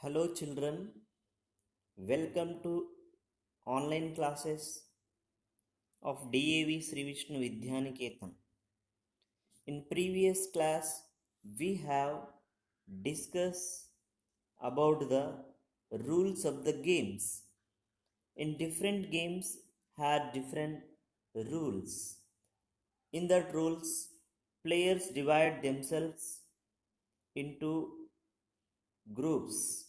Hello children, welcome to online classes of DAV Sri Vishnu Vidyaniketan. In previous class, we have discussed about the rules of the games. In different games had different rules. In that rules, players divide themselves into groups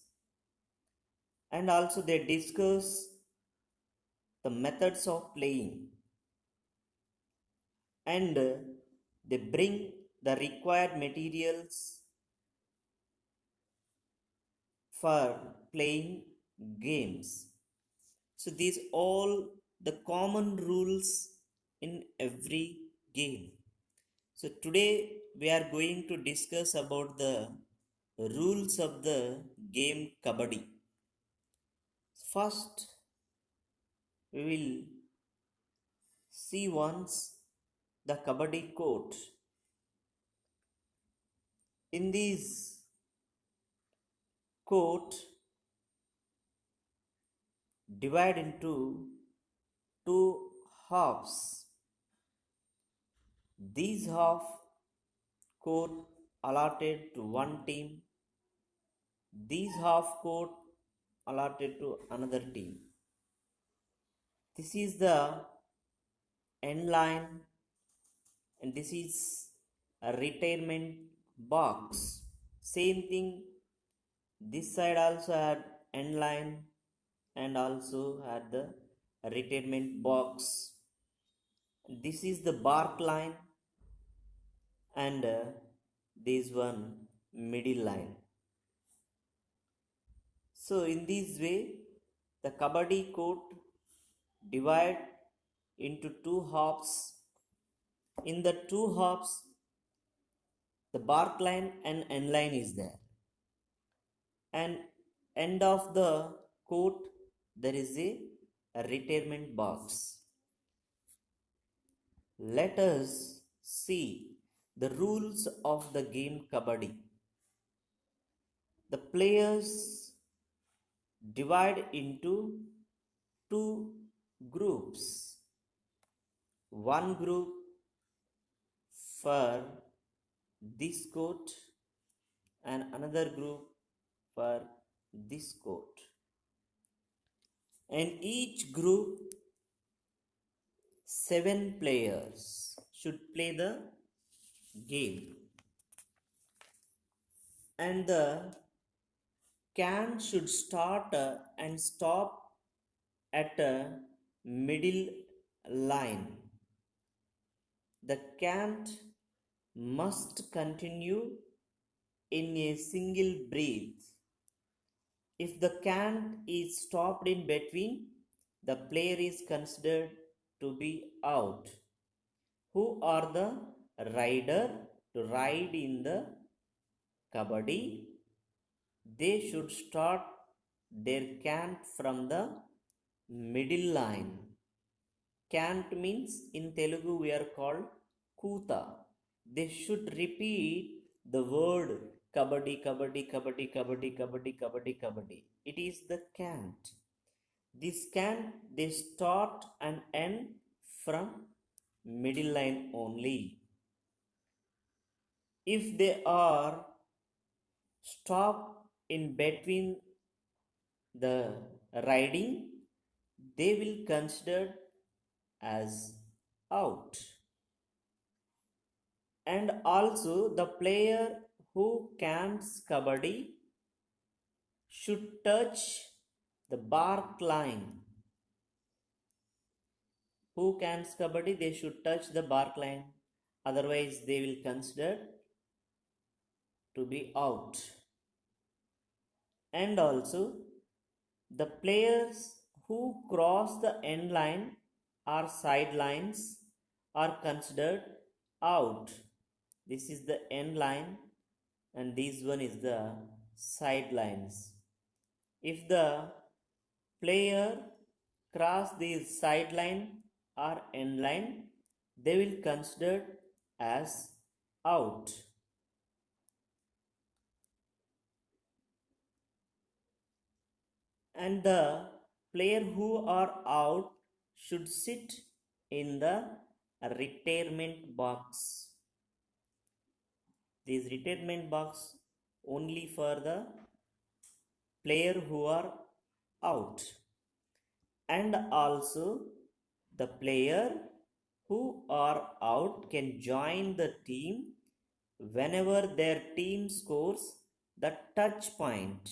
and also they discuss the methods of playing and they bring the required materials for playing games. So these all the common rules in every game. So today we are going to discuss about the rules of the game kabaddi. First we will see once the kabaddi court. In this court divide into two halves. These half court allotted to one team. These half court allotted to another team. This is the end line and this is a retirement box. Same thing, this side also had end line and also had the retirement box. This is the bark line and this one middle line. So in this way, the kabaddi court divide into two halves. In the two halves, the bark line and end line is there. And end of the court, there is a retirement box. Let us see the rules of the game kabaddi. The players divide into two groups. One group for this court and another group for this court. And each group 7 players should play the game. And the can should start and stop at a middle line. The can't must continue in a single breath. If the can is stopped in between, the player is considered to be out. Who are the rider to ride in the kabaddi? They should start their cant from the middle line. Cant means in Telugu we are called kuta. They should repeat the word kabaddi, kabaddi, kabaddi, kabaddi, kabaddi, kabaddi, kabaddi. It is the cant. This cant they start and end from middle line only. If they are stopped in between the riding, they will consider as out. And also the player who cants kabaddi should touch the bark line. Who cants kabaddi, they should touch the bark line, otherwise they will consider to be out. And also the players who cross the end line or sidelines are considered out. This is the end line and this one is the sidelines. If the player cross this sideline or end line, they will consider as out. and the player who are out should sit in the retirement box. This retirement box only for the player who are out, and also the player who are out can join the team whenever their team scores the touch point.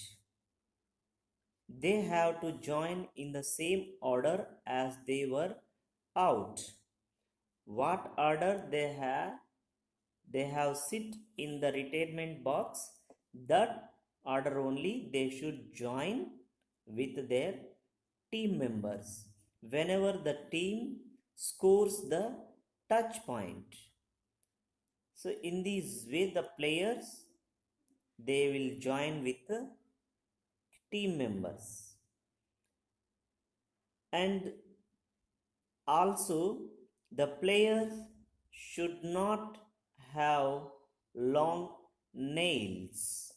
They have to join in the same order as they were out. What order they have sit in the retirement box, that order only they should join with their team members whenever the team scores the touch point. So in this way the players they will join with the team members. And also the players should not have long nails.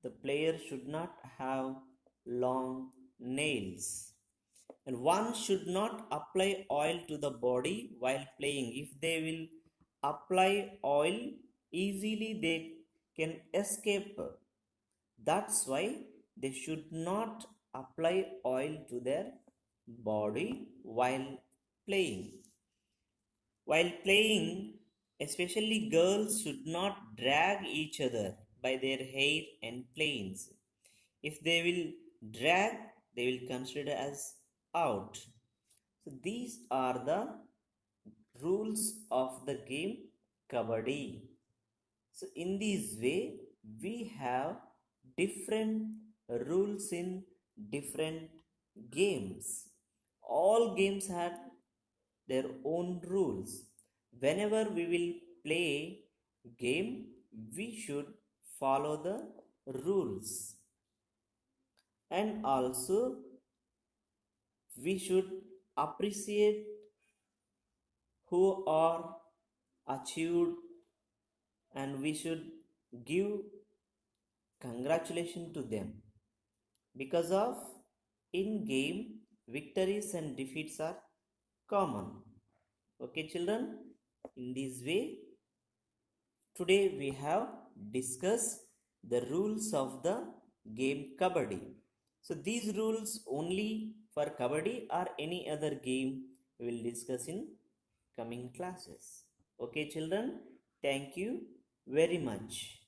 The player should not have long nails, and one should not apply oil to the body while playing. If they will apply oil, easily they can escape. That's why they should not apply oil to their body while playing. While playing, especially girls should not drag each other by their hair and planes. If they will drag, they will consider as out. So these are the rules of the game Kabaddi. So in this way, we have different rules in different games. All games had their own rules. Whenever we will play game, we should follow the rules, and also we should appreciate who are achieved, and we should give congratulations to them, because of in game victories and defeats are common. Okay children, in this way today we have discussed the rules of the game Kabaddi. So these rules only for Kabaddi or any other game we will discuss in coming classes. Okay children, thank you very much.